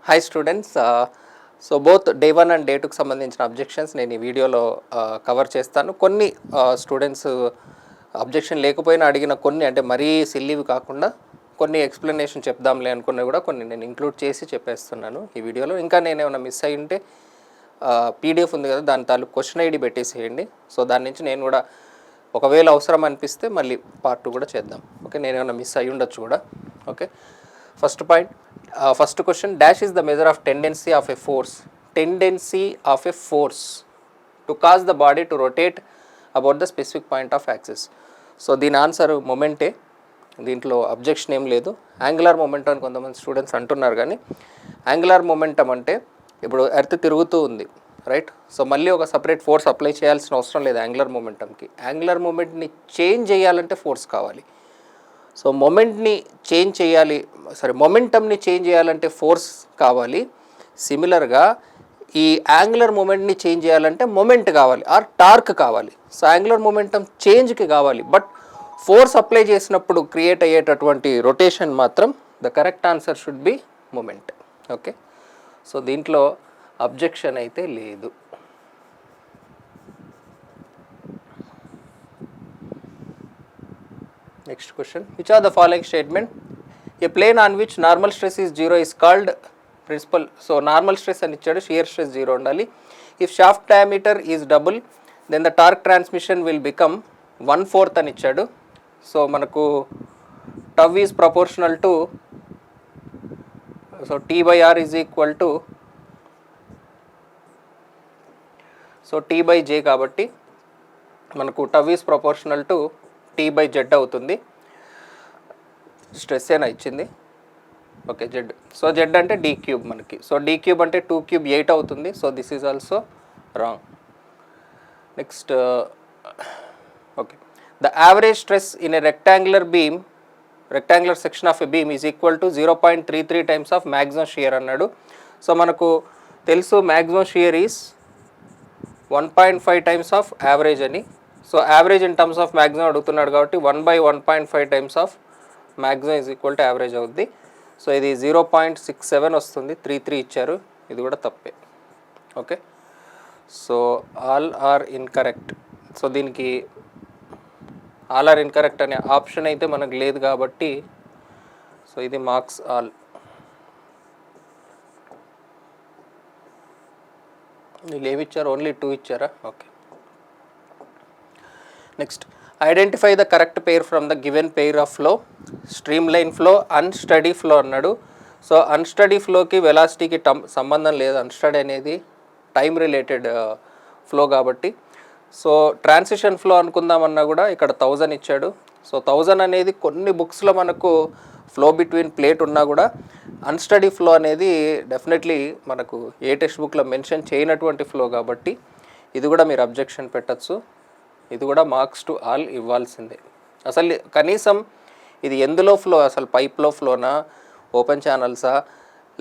Hi students, so both day 1 and day 2కి సంబంధించిన objections నేను ఈ వీడియోలో కవర్ చేస్తాను. కొన్ని స్టూడెంట్స్ అబ్జెక్షన్ లేకపోయినా అడిగిన కొన్ని, అంటే మరీ సిల్లీవి కాకుండా కొన్ని ఎక్స్ప్లెనేషన్ చెప్దాంలే అనుకున్నవి కూడా కొన్ని నేను ఇంక్లూడ్ చేసి చెప్పేస్తున్నాను ఈ వీడియోలో. ఇంకా నేను ఏమైనా మిస్ అయ్యి ఉంటే పీడిఎఫ్ ఉంది కదా, దాని తాలూకు క్వశ్చన్ ఐడి పెట్టేసేయండి. సో దాని నుంచి నేను కూడా ఒకవేళ అవసరం అనిపిస్తే మళ్ళీ పార్ట్ 2 కూడా చేద్దాం. ఓకే, నేను ఏమైనా మిస్ అయ్యి ఉండొచ్చు కూడా. Okay, first point, first question, dash is the measure of tendency of a force to cause the body to rotate about the specific point of axis. So దీని ఆన్సర్ మొమెంటే, దీంట్లో objection ఏం లేదు. Angular momentum అని కొంతమంది students అంటున్నారు, కానీ angular momentum అంటే ఇప్పుడు ఎర్త్ తిరుగుతూ ఉంది, రైట్? సో మళ్ళీ ఒక సపరేట్ ఫోర్స్ అప్లై చేయాల్సిన అవసరం లేదు యాంగులర్ మొమెంటంకి. యాంగులర్ మొమెంట్ని చేంజ్ చేయాలంటే ఫోర్స్ కావాలి. సో మొమెంట్ని చేంజ్ చేయాలి, మొమెంటమ్ని చేంజ్ చేయాలంటే ఫోర్స్ కావాలి. సిమిలర్గా ఈ యాంగులర్ మొమెంట్ని చేంజ్ చేయాలంటే మొమెంట్ కావాలి ఆర్ టార్క్ కావాలి. సో యాంగులర్ మొమెంటం చేంజ్కి కావాలి, బట్ ఫోర్స్ అప్లై చేసినప్పుడు క్రియేట్ అయ్యేటటువంటి రొటేషన్ మాత్రం the correct answer should B moment. Okay, so దీంట్లో అబ్జెక్షన్ అయితే లేదు. Next question, which are the following statement? A plane on which normal stress is 0 is called principal. So normal stress అని ఇచ్చాడు, shear stress 0 ఉండాలి. If shaft diameter is double, then the torque transmission will become 1/4 అని ఇచ్చాడు. So మనకు tau is proportional to, so T by R is equal to, so T by J కాబట్టి మనకు tau is proportional to T by Z అవుతుంది. Stress ఏనా ఇచ్చింది, okay Z. So Z అంటే D cube మనకి, సో D క్యూబ్ అంటే 2 cube 8 అవుతుంది. So this is also wrong. Next, okay, the average stress in a rectangular section of a beam is equal to 0.33 times of maximum shear అన్నాడు. So మనకు తెలుసు maximum shear is 1.5 times of average అని. So average in terms of maximum అడుగుతున్నాడు కాబట్టి 1/1.5 times of maximum is equal to average అవుద్ది. So ఇది 0.67 వస్తుంది, 33 ఇచ్చారు, ఇది కూడా తప్పే. Okay, so all are incorrect. So దీనికి ఆల్ ఆర్ ఇన్కరెక్ట్ అనే ఆప్షన్ అయితే మనకు లేదు కాబట్టి, సో ఇది మార్క్స్ ఆల్. వీళ్ళు ఏమి ఇచ్చారు, ఓన్లీ 2 ఇచ్చారా? Okay, next, identify the correct pair from the given pair of flow. Stream line flow, unsteady flow అన్నాడు. సో అన్స్టడీ ఫ్లోకి వెలాసిటీకి సంబంధం లేదు, అన్స్టడీ అనేది టైం రిలేటెడ్ ఫ్లో కాబట్టి. సో ట్రాన్సిషన్ ఫ్లో అనుకుందామన్నా కూడా ఇక్కడ 1000 ఇచ్చాడు. సో 1000 అనేది కొన్ని బుక్స్లో మనకు ఫ్లో బిట్వీన్ ప్లేట్ ఉన్నా కూడా అన్స్టడీ ఫ్లో అనేది డెఫినెట్లీ మనకు ఏ టెక్స్ట్ బుక్లో మెన్షన్ చేయనటువంటి ఫ్లో కాబట్టి ఇది కూడా మీరు అబ్జెక్షన్ పెట్టచ్చు. ఇది కూడా మార్క్స్ టు ఆల్ ఇవ్వాల్సిందే. అసలు కనీసం ఇది ఎందులో ఫ్లో, అసలు పైప్లో ఫ్లోనా, ఓపెన్ ఛానల్సా,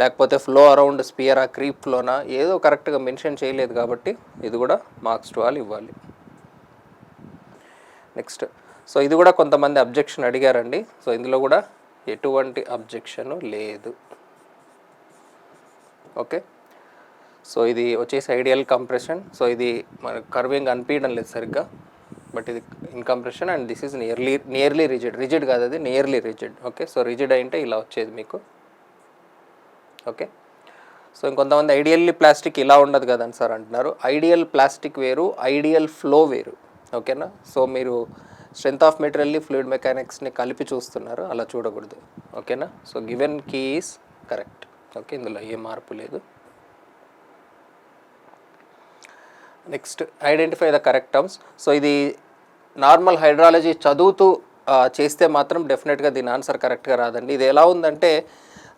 లేకపోతే ఫ్లో అరౌండ్ స్పియరా, క్రీప్ ఫ్లోనా, ఏదో కరెక్ట్గా మెన్షన్ చేయలేదు కాబట్టి ఇది కూడా మార్క్స్ టు ఆల్ ఇవ్వాలి. నెక్స్ట్, సో ఇది కూడా కొంతమంది అబ్జెక్షన్ అడిగారండి. సో ఇందులో కూడా ఎటువంటి అబ్జెక్షను లేదు. ఓకే, సో ఇది వచ్చేసి ఐడియల్ కంప్రెషన్. సో ఇది మనకు కర్వింగ్ అనిపించడం లేదు సరిగ్గా, బట్ ఇది in compression and this is nearly rigid కాదు, అది nearly rigid. Okay, so rigid అయింటే ఇలా వచ్చేది మీకు. ఓకే, సో ఇంకొంతమంది ఐడియల్లీ ప్లాస్టిక్ ఇలా ఉండదు కదండి సార్ అంటున్నారు. ఐడియల్ ప్లాస్టిక్ వేరు, ఐడియల్ ఫ్లో వేరు. ఓకేనా, సో మీరు స్ట్రెంత్ ఆఫ్ మెటీరియల్ని, ఫ్లూయిడ్ మెకానిక్స్ని కలిపి చూస్తున్నారు, అలా చూడకూడదు. ఓకేనా, so given key is correct. Okay, ఇందులో ఏ మార్పు లేదు. Next, identify the correct terms. So ఇది నార్మల్ హైడ్రాలజీ చదువుతూ చేస్తే మాత్రం డెఫినెట్గా దీని ఆన్సర్ కరెక్ట్గా రాదండి. ఇది ఎలా ఉందంటే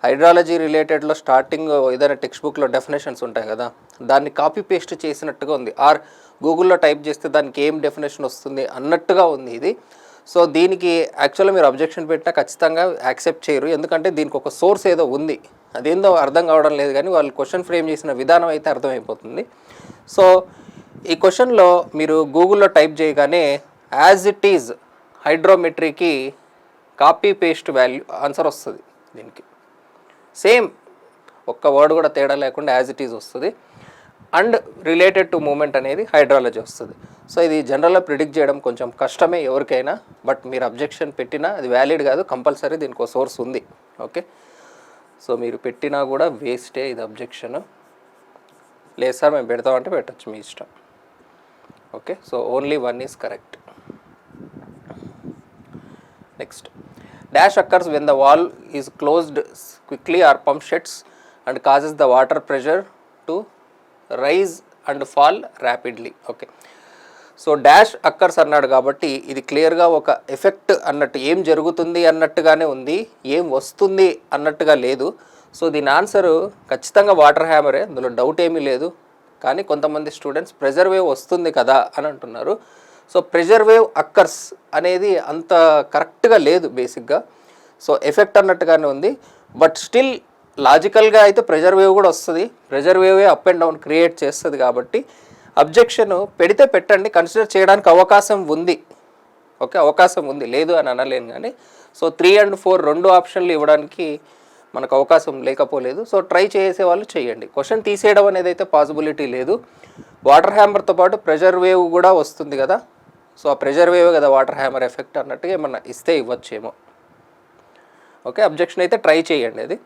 హైడ్రాలజీ రిలేటెడ్లో స్టార్టింగ్ ఏదైనా టెక్స్ట్ బుక్లో డెఫినేషన్స్ ఉంటాయి కదా, దాన్ని కాపీ పేస్ట్ చేసినట్టుగా ఉంది, ఆర్ గూగుల్లో టైప్ చేస్తే దానికి ఏం డెఫినేషన్ వస్తుంది అన్నట్టుగా ఉంది ఇది. సో దీనికి యాక్చువల్గా మీరు అబ్జెక్షన్ పెట్టినా ఖచ్చితంగా యాక్సెప్ట్ చేయరు, ఎందుకంటే దీనికి ఒక సోర్స్ ఏదో ఉంది, అదేందో అర్థం కావడం లేదు, కానీ వాళ్ళు క్వశ్చన్ ఫ్రేమ్ చేసిన విధానం అయితే అర్థమైపోతుంది. సో ఈ క్వశ్చన్లో మీరు గూగుల్లో టైప్ చేయగానే యాజ్ ఇట్ ఈజ్ హైడ్రోమెట్రీకి కాపీ పేస్ట్ వాల్యూ ఆన్సర్ వస్తుంది. దీనికి సేమ్ ఒక్క వర్డ్ కూడా తేడా లేకుండా యాజ్ ఇట్ ఈజ్ వస్తుంది. అండ్ రిలేటెడ్ టు మూమెంట్ అనేది హైడ్రాలజీ వస్తుంది. సో ఇది జనరల్గా ప్రిడిక్ట్ చేయడం కొంచెం కష్టమే ఎవరికైనా, బట్ మీరు అబ్జెక్షన్ పెట్టినా అది వ్యాలిడ్ కాదు, కంపల్సరీ దీనికి ఒక సోర్స్ ఉంది. ఓకే, సో మీరు పెట్టినా కూడా వేస్టే ఇది అబ్జెక్షన్. లేదు సార్ మేము పెడతామంటే పెట్టచ్చు, మీ ఇష్టం. Okay, so only 1 is correct. Next, dash occurs when the valve is closed quickly or pump shuts and causes the water pressure to rise and fall rapidly. Okay, so dash occurs అన్నాడు కాబట్టి ఇది క్లియర్గా ఒక effect అన్నట్టు, ఏం జరుగుతుంది అన్నట్టుగానే ఉంది, ఏం వస్తుంది అన్నట్టుగా లేదు. సో దీని ఆన్సరు ఖచ్చితంగా వాటర్ హ్యామరే, అందులో డౌట్ ఏమీ లేదు. కానీ కొంతమంది స్టూడెంట్స్ ప్రెజర్ వేవ్ వస్తుంది కదా అని అంటున్నారు. సో ప్రెజర్ వేవ్ అక్కర్స్ అనేది అంత కరెక్ట్గా లేదు బేసిక్గా. సో ఎఫెక్ట్ అన్నట్టుగానే ఉంది, బట్ స్టిల్ లాజికల్గా అయితే ప్రెజర్ వేవ్ కూడా వస్తుంది. ప్రెజర్ వేవే అప్ అండ్ డౌన్ క్రియేట్ చేస్తుంది కాబట్టి అబ్జెక్షన్ పెడితే పెట్టండి, కన్సిడర్ చేయడానికి అవకాశం ఉంది. ఓకే, అవకాశం ఉంది, లేదు అని అనలేను. కానీ సో 3 and 4 రెండు ఆప్షన్లు ఇవ్వడానికి మనకు అవకాశం లేకపోలేదు. సో ట్రై చేసే వాళ్ళు చేయండి. క్వశ్చన్ తీసేయడం అనేది అయితే పాసిబిలిటీ లేదు. వాటర్ హ్యామర్తో పాటు ప్రెజర్ వేవ్ కూడా వస్తుంది కదా, సో ఆ ప్రెజర్ వేవ్ కదా వాటర్ హ్యామర్ ఎఫెక్ట్ అన్నట్టుగా ఏమన్నా ఇస్తే ఇవ్వచ్చేమో. ఓకే, అబ్జెక్షన్ అయితే ట్రై చేయండి. అది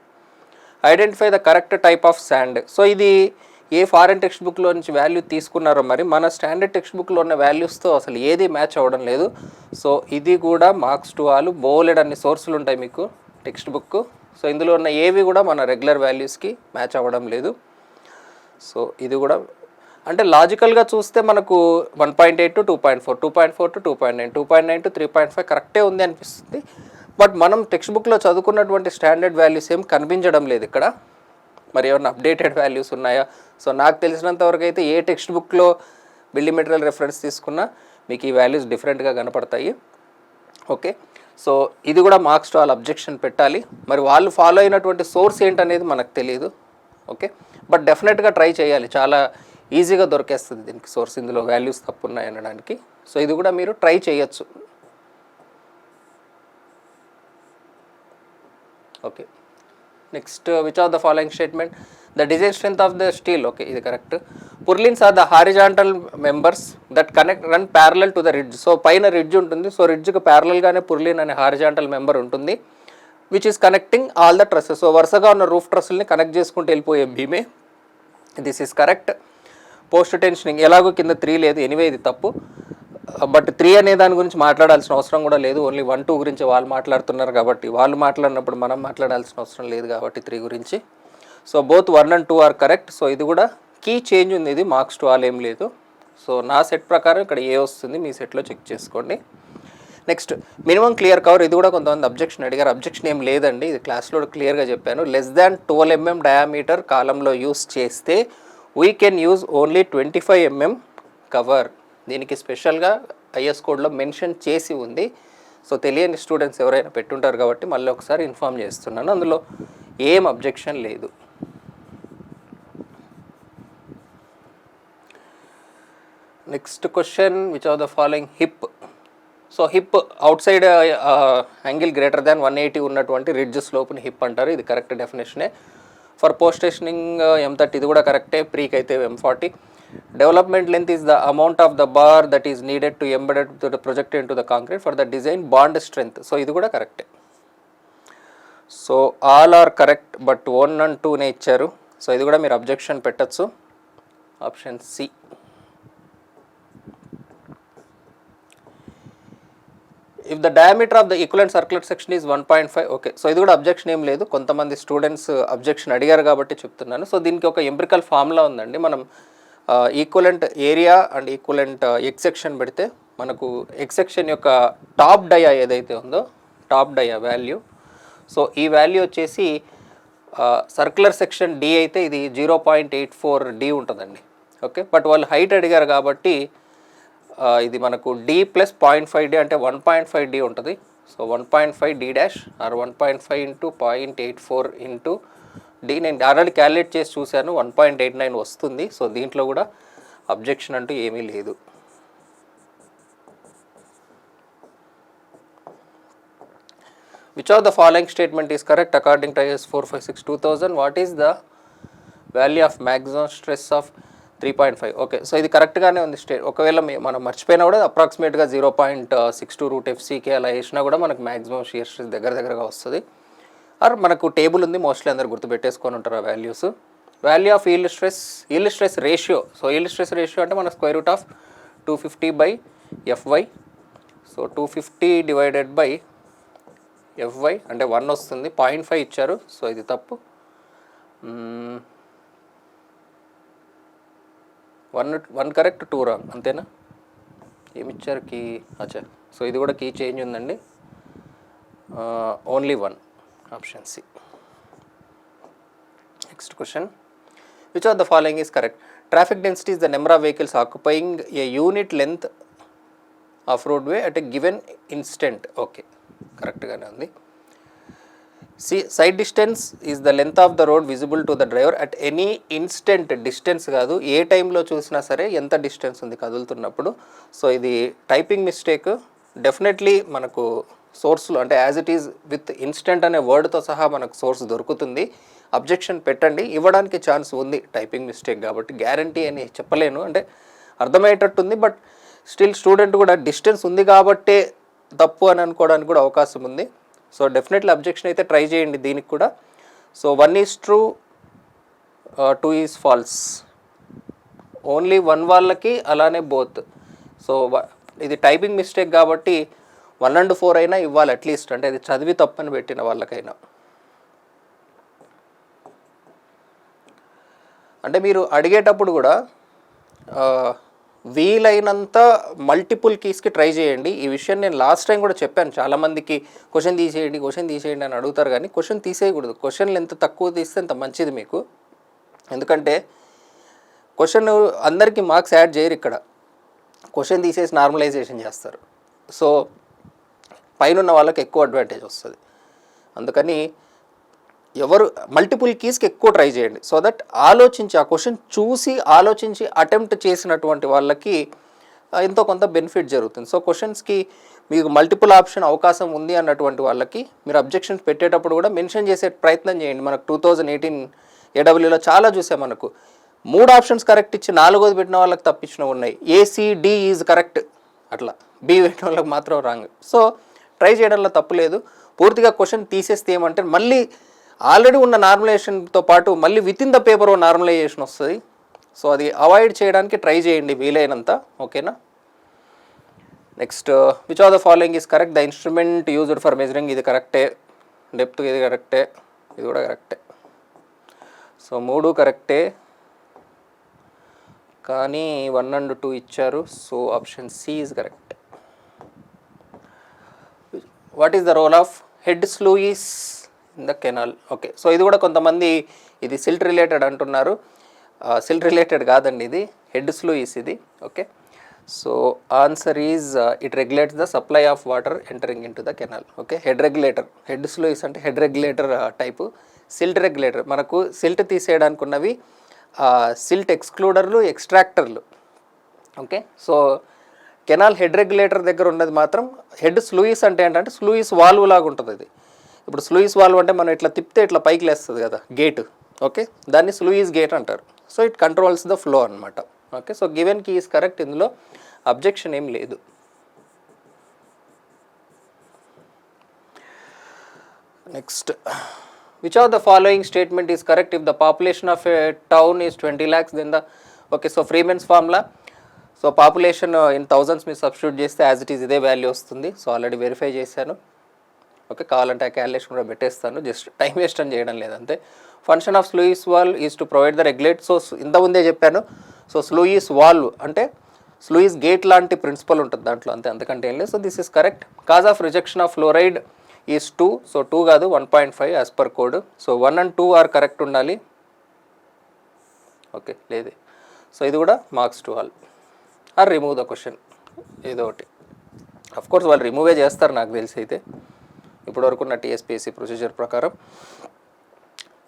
identify the correct type of sand. So ఇది ఏ ఫారెన్ టెక్స్ట్ బుక్లో నుంచి వాల్యూ తీసుకున్నారో మరి మన స్టాండర్డ్ టెక్స్ట్ బుక్లో ఉన్న వాల్యూస్తో అసలు ఏది మ్యాచ్ అవ్వడం లేదు. సో ఇది కూడా మార్క్స్ టు ఆల్, బోలెడ్ అన్ని సోర్సులు ఉంటాయి మీకు టెక్స్ట్ బుక్. సో ఇందులో ఉన్న ఏవి కూడా మన రెగ్యులర్ వాల్యూస్కి మ్యాచ్ అవ్వడం లేదు. సో ఇది కూడా అంటే లాజికల్గా చూస్తే మనకు 1.8 to 2.4, 2.4 to 2.9, 2.9 to 3.5 కరెక్టే ఉంది అనిపిస్తుంది. బట్ మనం టెక్స్ట్ బుక్లో చదువుకున్నటువంటి స్టాండర్డ్ వాల్యూస్ ఏం కనిపించడం లేదు ఇక్కడ. మరి ఏమన్నా అప్డేటెడ్ వాల్యూస్ ఉన్నాయా? సో నాకు తెలిసినంతవరకు అయితే ఏ టెక్స్ట్ బుక్లో బిల్డింగ్ మెటీరియల్ రెఫరెన్స్ తీసుకున్నా మీకు ఈ వాల్యూస్ డిఫరెంట్గా కనపడతాయి. ఓకే, సో ఇది కూడా మార్క్స్ టు ఆల్ అబ్జెక్షన్ పెట్టాలి. మరి వాళ్ళు ఫాలో అయినటువంటి సోర్స్ ఏంటనేది మనకు తెలియదు. ఓకే, బట్ డెఫినెట్గా ట్రై చేయాలి, చాలా ఈజీగా దొరికేస్తుంది దీనికి సోర్స్, ఇందులో వాల్యూస్ తప్పు ఉన్నాయి అనడానికి. సో ఇది కూడా మీరు ట్రై చేయొచ్చు. Okay, next, which of the following statement the design strength of the steel. Okay, ఇది correct. Purlins are the horizontal members that run parallel to the ridge. So పైన రిడ్జ్ ఉంటుంది, సో రిడ్జ్కి ప్యారలల్గానే purlin అనే horizontal member ఉంటుంది, which is connecting all the trusses. So వరుసగా ఉన్న roof ట్రస్సుల్ని కనెక్ట్ చేసుకుంటూ వెళ్ళిపోయే బీమే. This is correct. Post tensioning ఎలాగో కింద 3 లేదు, ఎనీవే ఇది తప్పు. బట్ 3 అనే దాని గురించి మాట్లాడాల్సిన అవసరం కూడా లేదు, ఓన్లీ 1, 2 గురించి వాళ్ళు మాట్లాడుతున్నారు కాబట్టి, వాళ్ళు మాట్లాడినప్పుడు మనం మాట్లాడాల్సిన అవసరం లేదు కాబట్టి 3 గురించి. So both 1 and 2 are correct. So ఇది కూడా కీ చేంజ్ ఉంది, ఇది మార్క్స్ టు ఆల్ ఏం లేదు. సో నా సెట్ ప్రకారం ఇక్కడ ఏ వస్తుంది, మీ సెట్లో చెక్ చేసుకోండి. Next, minimum clear cover. ఇది కూడా కొంతమంది అబ్జెక్షన్ అడిగారు, అబ్జెక్షన్ ఏం లేదండి, ఇది క్లాస్లో క్లియర్గా చెప్పాను. లెస్ దాన్ 12 mm డయామీటర్ కాలంలో యూస్ చేస్తే we can use only 25 mm cover. దీనికి స్పెషల్గా ఐఎస్ కోడ్లో మెన్షన్ చేసి ఉంది. సో తెలియని స్టూడెంట్స్ ఎవరైనా పెట్టుంటారు కాబట్టి మళ్ళీ ఒకసారి ఇన్ఫామ్ చేస్తున్నాను, అందులో ఏం అబ్జెక్షన్ లేదు. Next question, which of the following hip. So hip outside angle greater than 180 ఉన్నటువంటి రిడ్జ్ స్లోప్ని హిప్ అంటారు, ఇది కరెక్ట్ డెఫినేషనే. ఫర్ పోస్ట్ స్టేషనింగ్ M30, ఇది కూడా కరెక్టే. ప్రీకి అయితే M40. Development length is the amount of the bar that is needed to embedded to the project into the concrete for the design bond strength. So ఇది కూడా కరెక్టే. So all are correct, but 1 and 2నే ఇచ్చారు. So ఇది కూడా మీరు objection పెట్టచ్చు, option C. If the diameter of the equivalent circular section is 1.5. Okay, so ఇది కూడా అబ్జెక్షన్ ఏం లేదు, కొంతమంది స్టూడెంట్స్ అబ్జెక్షన్ అడిగారు కాబట్టి చెప్తున్నాను. సో దీనికి ఒక ఎంపిరికల్ ఫార్ములా ఉందండి. మనం equivalent area and equivalent X section పెడితే మనకు ఎక్స్ సెక్షన్ యొక్క టాప్ డయా ఏదైతే ఉందో, టాప్ డయా వాల్యూ, సో ఈ వాల్యూ వచ్చేసి సర్క్యులర్ సెక్షన్ డి అయితే ఇది 0.84 D ఉంటుందండి. ఓకే, బట్ వాళ్ళు హైట్ అడిగారు కాబట్టి ఇది మనకు D + 0.5 D అంటే 1.5 D ఉంటుంది. So 1.5 D dash or 1.5 × 0.84 × D. నేను ఆల్రెడీ క్యాలిక్యులేట్ చేసి చూశాను, 1.89 వస్తుంది. సో దీంట్లో కూడా అబ్జెక్షన్ అంటూ ఏమీ లేదు. Which of the following statement is correct according to IS 456/2000? What is the value of maximum stress of 3.5. Okay, so ఇది కరెక్ట్గానే ఉంది. ఒకవేళ మనం మర్చిపోయినా కూడా అప్రాక్సిమేట్గా 0.62 అలా వేసినా కూడా మనకు మ్యాక్సిమం షియర్ స్ట్రెస్ దగ్గరగా వస్తుంది. ఆర్ మనకు టేబుల్ ఉంది, మోస్ట్లీ అందరు గుర్తుపెట్టేసుకొని ఉంటారు ఆ values. Value of yield stress ratio. So yield stress ratio అంటే మన square root of 250/Fy. So 250 divided by Fy అంటే 1 వస్తుంది. 0.5 ఇచ్చారు, సో ఇది తప్పు. 1 కరెక్ట్, 2 రాంగ్, అంతేనా? ఏమిచ్చారు కీ? అచ్చా, సో ఇది కూడా కీ చేంజ్ ఉందండి. Only 1, option C. Next question, which of the following is correct? Traffic density is the number of vehicles occupying a unit length of roadway at a given instant. Okay, కరెక్ట్గానే ఉంది. Sight distance is the length of the road visible to the driver at any instant. Distance కాదు, ఏ టైంలో చూసినా సరే ఎంత distance ఉంది కదులుతున్నప్పుడు. సో ఇది టైపింగ్ మిస్టేక్. డెఫినెట్లీ మనకు సోర్స్లో అంటే as it is with instant అనే వర్డ్తో సహా మనకు సోర్స్ దొరుకుతుంది. అబ్జెక్షన్ పెట్టండి, ఇవ్వడానికి ఛాన్స్ ఉంది. టైపింగ్ మిస్టేక్ కాబట్టి గ్యారంటీ అని చెప్పలేను, అంటే అర్థమయ్యేటట్టుంది. బట్ స్టిల్ స్టూడెంట్ కూడా డిస్టెన్స్ ఉంది కాబట్టే తప్పు అని అనుకోవడానికి కూడా అవకాశం ఉంది. సో డెఫినెట్లీ అబ్జెక్షన్ అయితే ట్రై చేయండి దీనికి కూడా. So 1 is true, 2 is falls. Only 1 వాళ్ళకి, అలానే బోత్. సో ఇది టైపింగ్ మిస్టేక్ కాబట్టి 1 and 4 అయినా ఇవ్వాలి అట్లీస్ట్, అంటే ఇది చదివి తప్పని పెట్టిన వాళ్ళకైనా. అంటే మీరు అడిగేటప్పుడు కూడా వీలైనంత మల్టిపుల్ కీస్కి ట్రై చేయండి. ఈ విషయం నేను లాస్ట్ టైం కూడా చెప్పాను. చాలామందికి క్వశ్చన్ తీసేయండి అని అడుగుతారు, కానీ క్వశ్చన్ తీసేయకూడదు. క్వశ్చన్లు ఎంత తక్కువ తీస్తే అంత మంచిది మీకు. ఎందుకంటే క్వశ్చన్ అందరికీ మార్క్స్ యాడ్ చేయరు ఇక్కడ. క్వశ్చన్ తీసేసి నార్మలైజేషన్ చేస్తారు. సో పైన వాళ్ళకి ఎక్కువ అడ్వాంటేజ్ వస్తుంది. అందుకని ఎవరు మల్టిపుల్ కీస్కి ఎక్కువ ట్రై చేయండి. సో దట్ ఆలోచించి, ఆ క్వశ్చన్ చూసి ఆలోచించి అటెంప్ట్ చేసినటువంటి వాళ్ళకి ఎంతో కొంత బెనిఫిట్ జరుగుతుంది. సో క్వశ్చన్స్కి మీకు మల్టిపుల్ ఆప్షన్ అవకాశం ఉంది అన్నటువంటి వాళ్ళకి మీరు అబ్జెక్షన్స్ పెట్టేటప్పుడు కూడా మెన్షన్ చేసే ప్రయత్నం చేయండి. మనకు 2018 ఏడబ్ల్యూలో చాలా చూసాం. మనకు 3 ఆప్షన్స్ కరెక్ట్ ఇచ్చి 4వది పెట్టిన వాళ్ళకి తప్పించినవి ఉన్నాయి. ACD ఈజ్ కరెక్ట్, అట్లా B పెట్టిన వాళ్ళకి మాత్రం రాంగ్. సో ట్రై చేయడంలో తప్పు లేదు. పూర్తిగా క్వశ్చన్ తీసేస్తే ఏమంటే మళ్ళీ ఆల్రెడీ ఉన్న నార్మలైజేషన్తో పాటు మళ్ళీ within the paper normalization వస్తుంది. సో అది అవాయిడ్ చేయడానికి ట్రై చేయండి వీలైనంత. ఓకేనా? Next, which of the following is correct? The instrument used for measuring. ఇది కరెక్టే. డెప్త్ ఇది కరెక్టే, ఇది కూడా కరెక్టే. సో 3 కరెక్టే, కానీ 1 and 2 ఇచ్చారు. So option C is correct. What is the role of head sluice in the canal? Okay, so ఇది కూడా కొంతమంది ఇది సిల్ట్ రిలేటెడ్ అంటున్నారు. సిల్ట్ రిలేటెడ్ కాదండి, ఇది హెడ్ స్లూయిస్ ఇది. Okay, so answer is it regulates the supply of water entering into the canal. Okay, head regulator. Head sluice అంటే head regulator type. Silt regulator మనకు silt తీసేయడానికి ఉన్నవి silt ఎక్స్క్లూడర్లు, ఎక్స్ట్రాక్టర్లు. Okay, so canal head regulator దగ్గర ఉన్నది మాత్రం head sluice. అంటే ఏంటంటే స్లూయిస్ వాల్వ్ లాగా ఉంటుంది ఇది. ఇప్పుడు స్లూయిస్ వాల్వ్ అంటే మనం ఇట్లా తిప్పితే ఇట్లా పైకి లేస్తుంది కదా గేట్. ఓకే, దాన్ని స్లూయిస్ గేట్ అంటారు. So it controls the flow అనమాట. Okay, so given key is correct. ఇందులో అబ్జెక్షన్ ఏం లేదు. Next, which of the following statement is correct? If the population of a town is 20 lakhs then the. Okay, so Freeman's formula. So population in thousands మీరు substitute చేస్తే as it is ఇదే value వస్తుంది. So already verify చేశాను. Okay, కావాలంటే ఆ calculation కూడా పెట్టేస్తాను, just time waste అని చేయడం లేదంతే. Function of sluice valve is to provide the regulate. So ఇంతకుముందే చెప్పాను. సో స్లూయిస్ వాల్వ్ అంటే స్లూయిస్ గేట్ లాంటి ప్రిన్సిపల్ ఉంటుంది దాంట్లో, అంతే, అంతకంటే ఏం లేదు. So this is correct. Cause of rejection of fluoride is 2. So 2 కాదు, 1.5 as per code. So 1 and 2 are correct ఉండాలి. ఓకే, లేదు. సో ఇది కూడా marks to all. Or remove the question, ఏదో ఒకటి. అఫ్కోర్స్ వాళ్ళు రిమూవే చేస్తారు నాకు తెలిసి అయితే ఇప్పటివరకు ఉన్న TSPSC ప్రొసీజర్ ప్రకారం.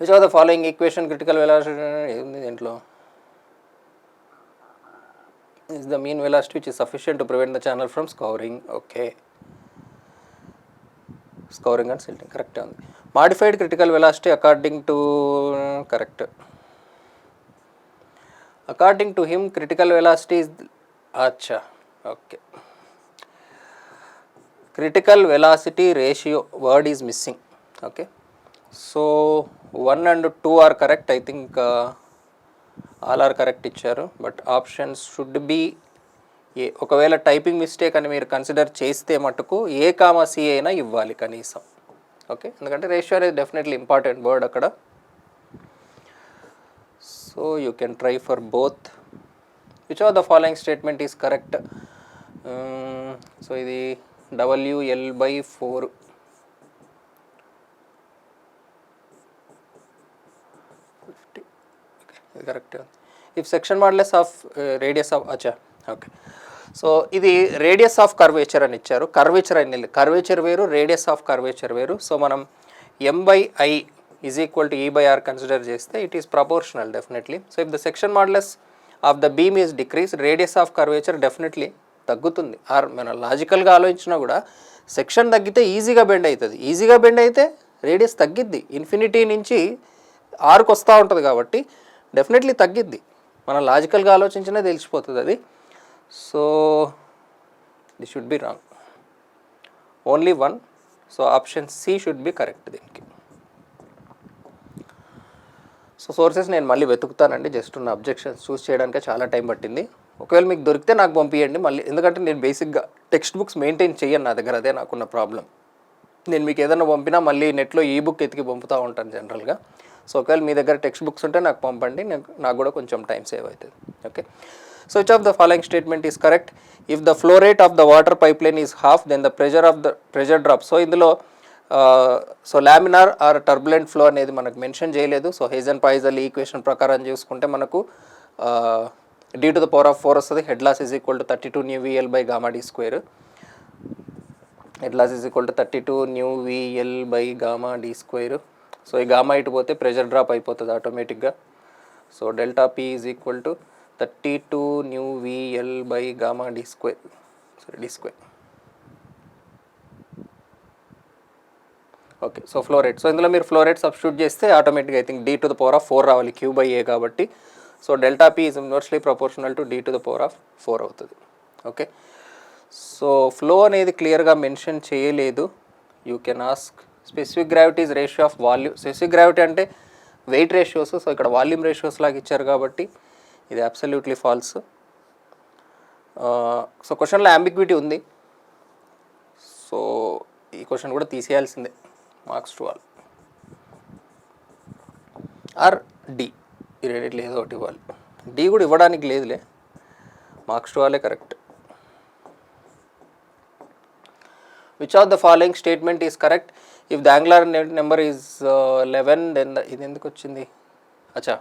Which of the following equation critical velocity ఏంది దీంట్లో? Is the mean velocity which is sufficient to prevent the channel from scouring. Okay, scouring and silting, కరెక్టే ఉంది. Modified critical velocity according to, correct. Which of the following is correct? The population of a town is 20 lakhs. Then the. Okay, so 1 and 2 is correct. 1 and 2 is false. According to him critical velocity is అచ్చా okay critical velocity ratio word is missing. Okay, so 1 and 2 are correct. I think all are correct ఇచ్చారు, but options should be ఏ. ఒకవేళ typing mistake అని మీరు consider చేస్తే మటుకు ఏ comma C అయినా ఇవ్వాలి కనీసం. ఓకే, ఎందుకంటే రేషియో అనేది డెఫినెట్లీ ఇంపార్టెంట్ వర్డ్ అక్కడ. So you can try for both. Which of the following statement is correct? So ఇది WL/4 50. Okay, correct. If section modulus of radius of acha okay, so ఇది radius of curvature అని ఇచ్చారు. Curvature అని curvature వేరు, radius of curvature వేరు. So మనం M/I is equal to E/R consider చేస్తే it is proportional definitely. So if the section modulus of the beam is decrease, radius of curvature definitely తగ్గుతుంది. Or మనం లాజికల్గా ఆలోచించినా కూడా సెక్షన్ తగ్గితే ఈజీగా బెండ్ అవుతుంది, ఈజీగా బెండ్ అయితే రేడియస్ తగ్గిద్ది. ఇన్ఫినిటీ నుంచి ఆర్కి వస్తూ ఉంటుంది కాబట్టి డెఫినెట్లీ తగ్గిద్ది. మనం లాజికల్గా ఆలోచించినా తెలిసిపోతుంది అది. So this should be wrong, only 1. So option C should be correct దీనికి. సో సోర్సెస్ నేను మళ్ళీ వెతుకుతానండి, జస్ట్ ఉన్న అబ్జెక్షన్స్ చూస్ చేయడానికి చాలా టైం పట్టింది. ఒకవేళ మీకు దొరికితే నాకు పంపించండి మళ్ళీ, ఎందుకంటే నేను బేసిక్గా టెక్స్ట్ బుక్స్ మెయింటైన్ చేయను నా దగ్గర, అదే నాకున్న ప్రాబ్లం. నేను మీకు ఏదైనా పంపినా మళ్ళీ నెట్లో ఈ బుక్ ఎతికి పంపుతూ ఉంటాను జనరల్గా. సో ఒకవేళ మీ దగ్గర టెక్స్ట్ బుక్స్ ఉంటే నాకు పంపండి, నాకు కూడా కొంచెం టైం సేవ్ అవుతుంది. Okay, so which of the following statement is correct? If the flow rate of the water pipe line is half, then the pressure drop. So ఇందులో so laminar or turbulent flow అనేది మనకు mention చేయలేదు. So హేజన్-పాయిజల్ equation ప్రకారం చూసుకుంటే మనకు d⁴ వస్తుంది. Head loss is equal to 32 νVL/γ/d². Head loss is equal to 32 νVL/γ/d². So ఈ gamma ఇటు పోతే ప్రెషర్ డ్రాప్ అయిపోతుంది ఆటోమేటిక్గా. So ∆P is equal to 32 νVL/γ/d². Sorry d². Okay, so flow rate. So ఇందులో మీరు ఫ్లో రేట్ సబ్స్టిట్యూట్ చేస్తే ఆటోమేటిక్గా I think d⁴ రావాలి, Q/A కాబట్టి. So ∆P is inversely proportional to d⁴ అవుతుంది. ఓకే, సో ఫ్లో అనేది క్లియర్గా మెన్షన్ చేయలేదు. You can ask specific gravities ratio of volume. Specific gravity అంటే వెయిట్ రేషియోస్, సో ఇక్కడ వాల్యూమ్ రేషియోస్ లాగా ఇచ్చారు కాబట్టి ఇది అబ్సల్యూట్లీ ఫాల్స్. సో క్వశ్చన్లో అంబిగ్విటీ ఉంది, సో ఈ క్వశ్చన్ కూడా తీసేయాల్సిందే, marks to all. Or D, ఈ రెండిట్లో ఏదో ఒకటి ఇవ్వాలి. డి కూడా ఇవ్వడానికి లేదులే, మార్క్స్ టు ఆలే correct. Which of the following statement is correct? If the angular number is 11, then ఇది ఎందుకు వచ్చింది? అచ్చా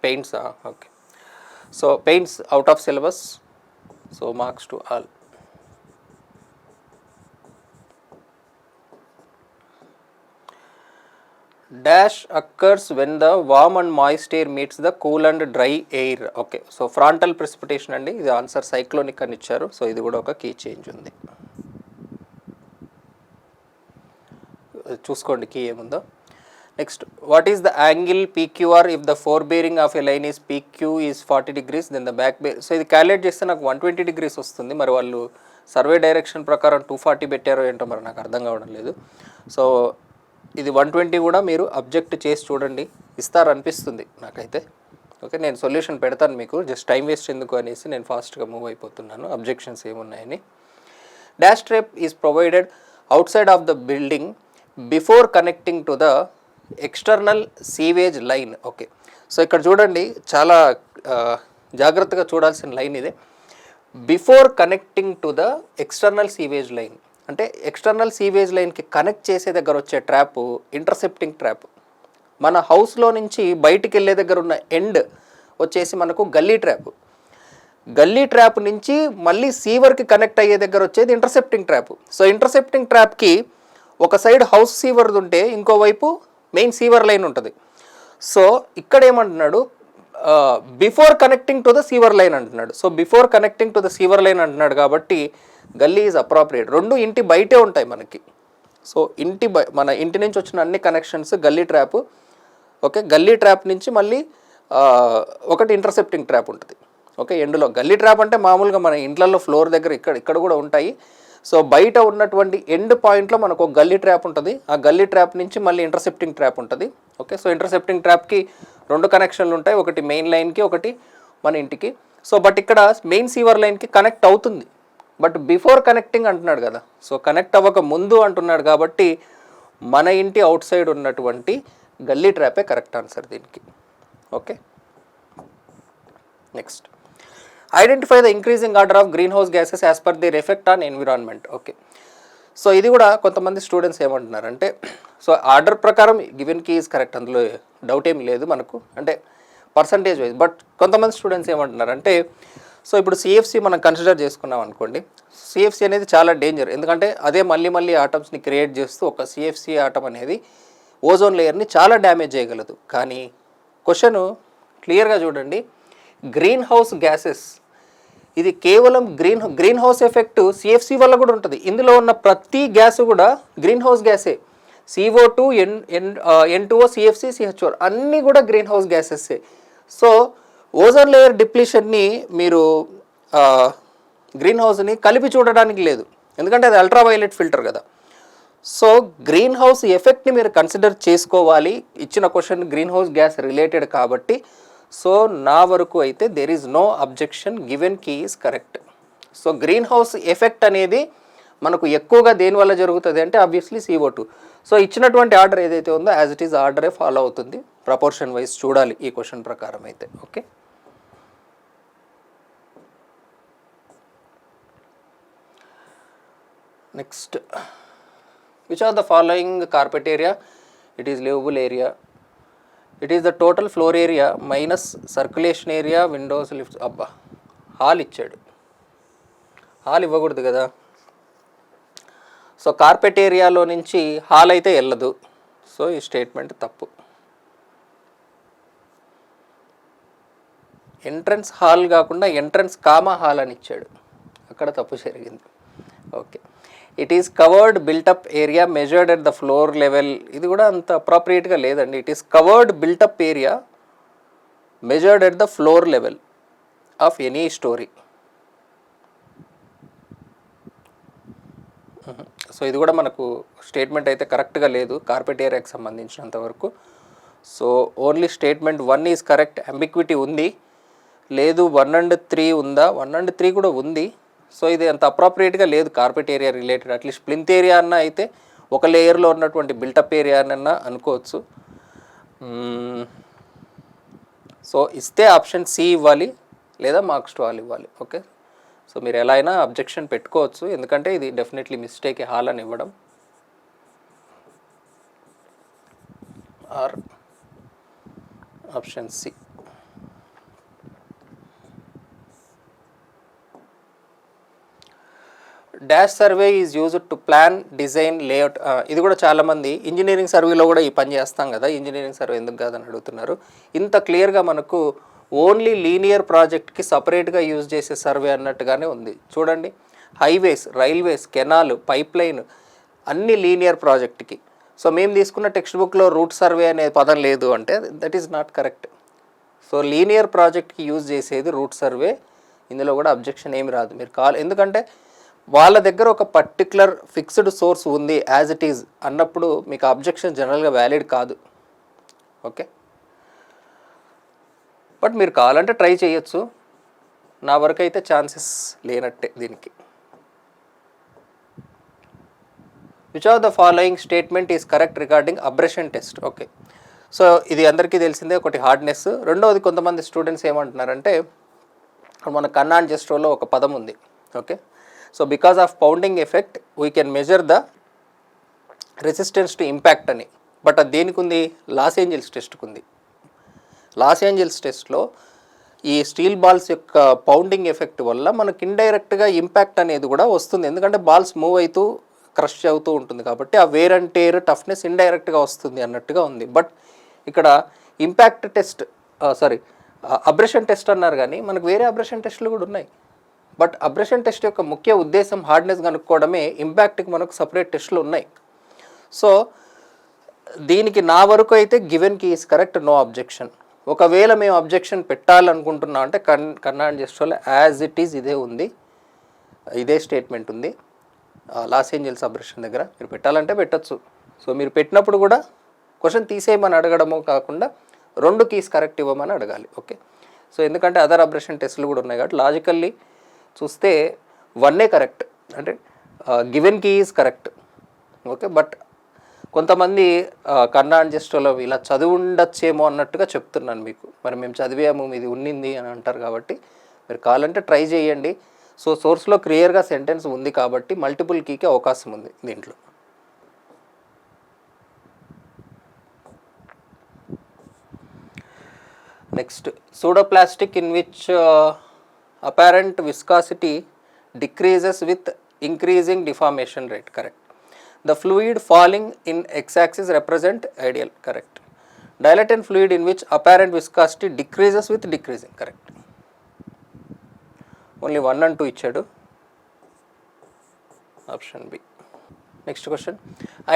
paints. Okay, so paints out of syllabus, so marks to all. Dash occurs when the warm and moist air meets the cool and dry air. Okay, so frontal precipitation అండి, ఇది answer cyclonic అని ఇచ్చారు. So ఇది కూడా ఒక key change ఉంది, చూసుకోండి key ఏముందో. Next, what is the angle PQR if the fore bearing of a line is PQ is 40 degrees, then the back bear. సో ఇది క్యాలిక్యులేట్ చేస్తే నాకు 120 degrees వస్తుంది. మరి వాళ్ళు సర్వే డైరెక్షన్ ప్రకారం 240 పెట్టారో ఏంటో మరి నాకు అర్థం కావడం లేదు. సో ఇది 120 కూడా మీరు అబ్జెక్ట్ చేసి చూడండి, ఇస్తారనిపిస్తుంది నాకైతే. ఓకే, నేను సొల్యూషన్ పెడతాను మీకు, జస్ట్ టైం వేస్ట్ ఎందుకు అనేసి నేను ఫాస్ట్గా మూవ్ అయిపోతున్నాను, అబ్జెక్షన్స్ ఏమున్నాయని. Dash trap is provided outside of the building before connecting to the external sewage line. Okay, so ఇక్కడ చూడండి, చాలా జాగ్రత్తగా చూడాల్సిన లైన్ ఇదే. Before connecting to the external sewage line అంటే ఎక్స్టర్నల్ సీవేజ్ లైన్కి కనెక్ట్ చేసే దగ్గర వచ్చే ట్రాప్ ఇంటర్సెప్టింగ్ ట్రాప్. మన హౌస్లో నుంచి బయటికి వెళ్ళే దగ్గర ఉన్న ఎండ్ వచ్చేసి మనకు గల్లీ ట్రాప్. గల్లీ ట్రాప్ నుంచి మళ్ళీ సీవర్కి కనెక్ట్ అయ్యే దగ్గర వచ్చేది ఇంటర్సెప్టింగ్ ట్రాప్. సో ఇంటర్సెప్టింగ్ ట్రాప్కి ఒక సైడ్ హౌస్ సీవర్ది ఉంటే ఇంకోవైపు మెయిన్ సీవర్ లైన్ ఉంటుంది. సో ఇక్కడ ఏమంటున్నాడు, before connecting to the sewer line అంటున్నాడు. So before connecting to the sewer line అంటున్నాడు కాబట్టి గల్లీ ఈజ్ అప్రాప్రియేట్. రెండు ఇంటి బయటే ఉంటాయి మనకి. సో మన ఇంటి నుంచి వచ్చిన అన్ని కనెక్షన్స్ గల్లీ ట్రాప్. ఓకే, గల్లీ ట్రాప్ నుంచి మళ్ళీ ఒకటి ఇంటర్సెప్టింగ్ ట్రాప్ ఉంటుంది. ఓకే, ఎండ్లో గల్లీ ట్రాప్ అంటే మామూలుగా మన ఇండ్లలో ఫ్లోర్ దగ్గర ఇక్కడ కూడా ఉంటాయి. సో బయట ఉన్నటువంటి ఎండ్ పాయింట్లో మనకు ఒక గల్లీ ట్రాప్ ఉంటుంది. ఆ గల్లీ ట్రాప్ నుంచి మళ్ళీ ఇంటర్సెప్టింగ్ ట్రాప్ ఉంటుంది. ఓకే, సో ఇంటర్సెప్టింగ్ ట్రాప్కి 2 కనెక్షన్లు ఉంటాయి, ఒకటి మెయిన్ లైన్కి, ఒకటి మన ఇంటికి. సో బట్ ఇక్కడ మెయిన్ సీవర్ లైన్కి కనెక్ట్ అవుతుంది, బట్ బిఫోర్ కనెక్టింగ్ అంటున్నాడు కదా. సో కనెక్ట్ అవ్వక ముందు అంటున్నాడు కాబట్టి మన ఇంటి అవుట్ సైడ్ ఉన్నటువంటి గల్లీ ట్రాపే కరెక్ట్ ఆన్సర్ దీనికి. Okay, next, identify the increasing order of green house gases as per their effect on environment. Okay, so ఇది కూడా కొంతమంది స్టూడెంట్స్ ఏమంటున్నారంటే, సో ఆర్డర్ ప్రకారం గివెన్ కీ ఈజ్ కరెక్ట్, అందులో డౌట్ ఏమి లేదు మనకు, అంటే పర్సంటేజ్ వైజ్. బట్ కొంతమంది స్టూడెంట్స్ ఏమంటున్నారంటే, సో ఇప్పుడు సిఎఫ్సి మనం కన్సిడర్ చేసుకున్నాం అనుకోండి, సిఎఫ్సి అనేది చాలా డేంజర్. ఎందుకంటే అదే మళ్ళీ ఆటమ్స్ని క్రియేట్ చేస్తూ ఒక సిఎఫ్సి ఆటమ్ అనేది ఓజోన్ లేయర్ని చాలా డ్యామేజ్ చేయగలదు. కానీ క్వశ్చన్ క్లియర్గా చూడండి, గ్రీన్ హౌస్ గ్యాసెస్ ఇది కేవలం గ్రీన్ హౌస్ ఎఫెక్ట్ సిఎఫ్సి వల్ల కూడా ఉంటుంది. ఇందులో ఉన్న ప్రతి గ్యాస్ కూడా green house గ్యాసే. CO2, N2O, CFC, CH4 అన్నీ కూడా గ్రీన్ హౌస్ గ్యాసెస్సే. సో ఓజోన్ లేయర్ డిప్లీషన్ని మీరు గ్రీన్ హౌస్ని కలిపి చూడడానికి లేదు, ఎందుకంటే అది అల్ట్రావైలెట్ ఫిల్టర్ కదా. సో గ్రీన్ హౌస్ ఎఫెక్ట్ని మీరు కన్సిడర్ చేసుకోవాలి. ఇచ్చిన question greenhouse gas related కాబట్టి. సో నా వరకు అయితే there is no objection, given key is correct. So greenhouse effect అనేది మనకు ఎక్కువగా దేనివల్ల జరుగుతుంది అంటే ఆబ్వియస్లీ CO2. సో ఇచ్చినటువంటి ఆర్డర్ ఏదైతే ఉందో యాజ్ ఇట్ ఈజ్ ఆర్డరే ఫాలో అవుతుంది, ప్రపోర్షన్ వైజ్ చూడాలి ఈ క్వశ్చన్ ప్రకారం అయితే. Okay, next, which are the following carpet area? It is livable area. It is the total floor area minus circulation area, windows, lifts. అబ్బా, hall ఇచ్చాడు, hall ఇవ్వకూడదు కదా. సో కార్పెట్ ఏరియాలో నుంచి హాల్ అయితే వెళ్ళదు. సో ఈ స్టేట్మెంట్ తప్పు. ఎంట్రన్స్ హాల్ కాకుండా ఎంట్రన్స్ కామా హాల్ అని ఇచ్చాడు, అక్కడ తప్పు జరిగింది. Okay, it is covered built-up area measured at the floor level. ఇది కూడా అంత అప్రాప్రియేట్గా లేదండి. It is covered built-up area measured at the floor level of any story. So ఇది కూడా మనకు స్టేట్మెంట్ అయితే కరెక్ట్గా లేదు కార్పెట్ ఏరియాకి సంబంధించినంత వరకు. So only statement 1 is correct. Ambiguity ఉంది లేదు, 1 and 3 ఉందా? 1 and 3 కూడా ఉంది. సో ఇది అంత అప్రాప్రియేట్గా లేదు carpet area related. At least plinth area అన్న అయితే ఒక లేయర్లో ఉన్నటువంటి బిల్టప్ ఏరియా అన్న అనుకోవచ్చు. సో ఇస్తే ఆప్షన్ సి ఇవ్వాలి లేదా మార్క్స్ 12 ఇవ్వాలి. ఓకే, సో మీరు ఎలా అయినా అబ్జెక్షన్ పెట్టుకోవచ్చు, ఎందుకంటే ఇది డెఫినెట్లీ మిస్టేక్ హాల్ అని ఇవ్వడం. Or option C. Dash survey is used to plan, design, layout. ఇది కూడా చాలామంది ఇంజనీరింగ్ సర్వేలో కూడా ఈ పని చేస్తాం కదా, ఇంజనీరింగ్ సర్వే ఎందుకు కాదని అడుగుతున్నారు. ఇంత క్లియర్గా మనకు ఓన్లీ లీనియర్ ప్రాజెక్ట్కి సపరేట్గా యూజ్ చేసే సర్వే అన్నట్టుగానే ఉంది. చూడండి, highways, railways, canal, pipe line అన్ని లీనియర్ ప్రాజెక్ట్కి. సో మేము తీసుకున్న టెక్స్ట్ బుక్లో రూట్ సర్వే అనే పదం లేదు అంటే that is not correct. So linear ప్రాజెక్ట్కి యూజ్ చేసేది రూట్ సర్వే. ఇందులో కూడా అబ్జెక్షన్ ఏమి రాదు. మీరు ఎందుకంటే వాళ్ళ దగ్గర ఒక పర్టికులర్ ఫిక్స్డ్ సోర్స్ ఉంది యాజ్ ఇట్ ఈజ్ అన్నప్పుడు మీకు అబ్జెక్షన్ జనరల్గా వ్యాలిడ్ కాదు. ఓకే, బట్ మీరు కావాలంటే ట్రై చేయొచ్చు. నా వరకు అయితే ఛాన్సెస్ లేనట్టే దీనికి. Which of the following statement is correct regarding abrasion test? Okay, so ఇది అందరికీ తెలిసిందే, ఒకటి హార్డ్నెస్. రెండవది కొంతమంది స్టూడెంట్స్ ఏమంటున్నారంటే మన కన్నా అండ్ జెస్ట్రోలో ఒక పదం ఉంది. Okay, so because of pounding effect we can measure the resistance to impact అని. బట్ అది దేనికి ఉంది? లాస్ ఏంజల్స్ టెస్ట్కి ఉంది. లాస్ ఏంజల్స్ టెస్ట్లో ఈ స్టీల్ బాల్స్ యొక్క పౌండింగ్ ఎఫెక్ట్ వల్ల మనకి ఇండైరెక్ట్గా ఇంపాక్ట్ అనేది కూడా వస్తుంది, ఎందుకంటే బాల్స్ మూవ్ అవుతూ క్రష్ అవుతూ ఉంటుంది కాబట్టి ఆ వేర్ అండ్ టేర్ టఫ్నెస్ ఇండైరెక్ట్గా వస్తుంది అన్నట్టుగా ఉంది. బట్ ఇక్కడ ఇంపాక్ట్ టెస్ట్ అబ్రెషన్ టెస్ట్ అన్నారు, కానీ మనకు వేరే అబ్రెషన్ టెస్ట్లు కూడా ఉన్నాయి. బట్ అబ్రెషన్ టెస్ట్ యొక్క ముఖ్య ఉద్దేశం హార్డ్నెస్ కనుక్కోవడమే. ఇంపాక్ట్కి మనకు సపరేట్ టెస్ట్లు ఉన్నాయి. సో దీనికి నా వరకు అయితే given key is correct, no objection. ఒకవేళ మేము అబ్జెక్షన్ పెట్టాలనుకుంటున్నాం అంటే కర్నాడ్ జెస్టర్లో యాజ్ ఇట్ ఈజ్ ఇదే ఉంది, ఇదే స్టేట్మెంట్ ఉంది లాస్ ఏంజల్స్ అబ్జెక్షన్ దగ్గర. మీరు పెట్టాలంటే పెట్టచ్చు. సో మీరు పెట్టినప్పుడు కూడా క్వశ్చన్ తీసేయమని అడగడము కాకుండా 2 కీస్ కరెక్ట్ ఇవ్వమని అడగాలి. ఓకే, సో ఎందుకంటే అదర్ అబ్జెక్షన్ టెస్ట్లు కూడా ఉన్నాయి కాబట్టి లాజికల్లీ చూస్తే 1 కరెక్ట్, అంటే given key is correct. Okay, but కొంతమంది కర్నాడ్ జెస్టర్లో ఇలా చదివి ఉండొచ్చేమో అన్నట్టుగా చెప్తున్నాను మీకు. మరి మేము చదివాము ఇది ఉన్నింది అని అంటారు కాబట్టి మీరు కావాలంటే ట్రై చేయండి. సో సోర్స్లో క్లియర్గా సెంటెన్స్ ఉంది కాబట్టి మల్టిపుల్ కీకి అవకాశం ఉంది దీంట్లో. Next, pseudoplastic in which apparent viscosity decreases with increasing deformation rate. Correct. The fluid falling in x-axis represent ideal. Correct. Dilatant fluid in which apparent viscosity decreases with decreasing. Correct. Only 1 and 2 ఇచ్చాడు. Option B. Next question.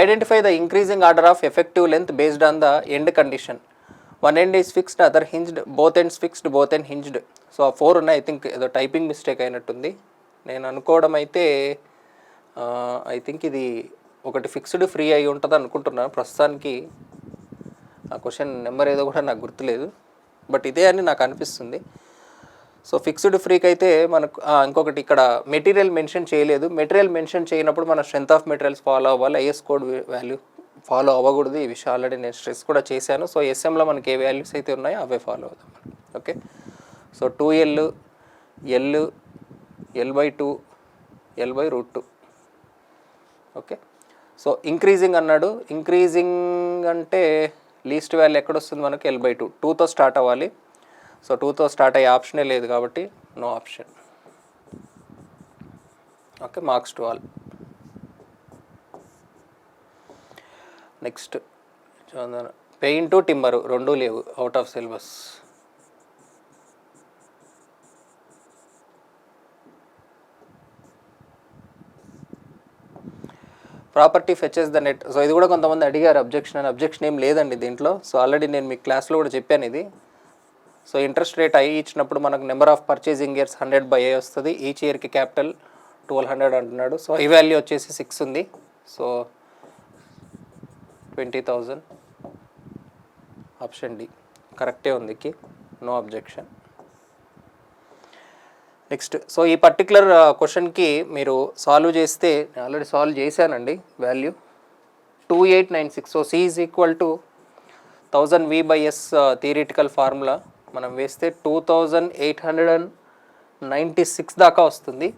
Identify the increasing order of effective length based on the end condition. One end is fixed, other hinged, both ends fixed, both ends hinged. So 4 ఉన్నాయి. I think ఏదో typing mistake అయినట్టుంది. నేను అనుకోవడం అయితే I think ఇది ఒకటి fixed free అయి ఉంటుంది అనుకుంటున్నాను. ప్రస్తుతానికి ఆ క్వశ్చన్ నెంబర్ ఏదో కూడా నాకు గుర్తులేదు, బట్ ఇదే అని నాకు అనిపిస్తుంది. సో ఫిక్స్డ్ ఫ్రీకి అయితే మనకు ఇంకొకటి ఇక్కడ మెటీరియల్ మెన్షన్ చేయలేదు. మెటీరియల్ మెన్షన్ చేయనప్పుడు మన స్ట్రెంత్ ఆఫ్ మెటీరియల్స్ ఫాలో అవ్వాలి, ఐఎస్ కోడ్ వాల్యూ ఫాలో అవ్వకూడదు. ఈ విషయం ఆల్రెడీ నేను స్ట్రెస్ కూడా చేశాను. సో ఎస్ఎంలో మనకి ఏ వాల్యూస్ అయితే ఉన్నాయో అవే ఫాలో అవుదాం. Okay, so 2L, L/2, L/√2. Okay, so increasing అన్నాడు. ఇంక్రీజింగ్ అంటే లీస్ట్ వాల్యూ ఎక్కడ వస్తుంది మనకి? L/2. 2తో స్టార్ట్ అవ్వాలి. సో 2తో స్టార్ట్ అయ్యే ఆప్షనే లేదు కాబట్టి no option. Okay, marks to all. Next, paint టిమ్మరు 2 లేవు, out of syllabus. Property fetches the net. So ఇది కూడా కొంతమంది అడిగారు అబ్జెక్షన్ ఏం లేదండి దీంట్లో. సో ఆల్రెడీ నేను మీ క్లాస్లో కూడా చెప్పాను ఇది. సో ఇంట్రెస్ట్ రేట్ ఐ ఇచ్చినప్పుడు మనకు number of purchasing years 100/A వస్తుంది. ఈచ్ ఇయర్కి క్యాపిటల్ 1200 అంటున్నాడు. సో ఈ వాల్యూ వచ్చేసి 6 ఉంది. సో 20,000. ఆప్షన్ డి కరెక్టే ఉంది, నో అబ్జెక్షన్. నెక్స్ట్, సో ఈ పర్టికులర్ క్వశ్చన్కి మీరు సాల్వ్ చేస్తే, నేను ఆల్రెడీ సాల్వ్ చేశానండి. Value 2896. So C is equal to 1000 V/S theoretical formula మనం వేస్తే 2896 దాకా వస్తుంది.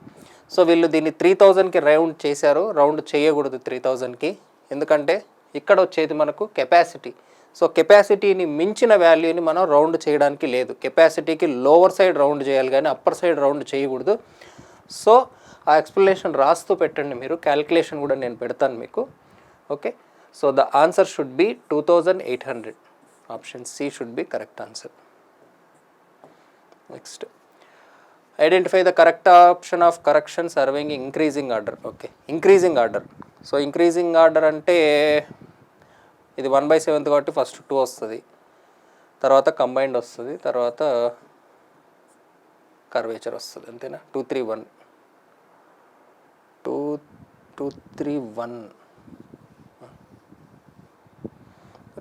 సో వీళ్ళు దీన్ని 3000కి రౌండ్ చేశారు. రౌండ్ చేయకూడదు 3000కి, ఎందుకంటే ఇక్కడ వచ్చేది మనకు కెపాసిటీ. సో కెపాసిటీని మించిన వాల్యూని మనం రౌండ్ చేయడానికి లేదు. కెపాసిటీకి లోవర్ సైడ్ రౌండ్ చేయాలి కానీ అప్పర్ సైడ్ రౌండ్ చేయకూడదు. సో ఆ ఎక్స్ప్లెనేషన్ రాస్తూ పెట్టండి మీరు. క్యాల్కులేషన్ కూడా నేను పెడతాను మీకు. Okay, so the answer should be 2800. Option C should be correct answer. Next, identify the correct option of correction serving increasing order. Okay, increasing order. So increasing order అంటే ఇది 1/7 కాబట్టి ఫస్ట్ 2 వస్తుంది, తర్వాత కంబైన్డ్ వస్తుంది, తర్వాత కర్వేచర్ వస్తుంది. అంతేనా? 2 3 1 2 2 3 1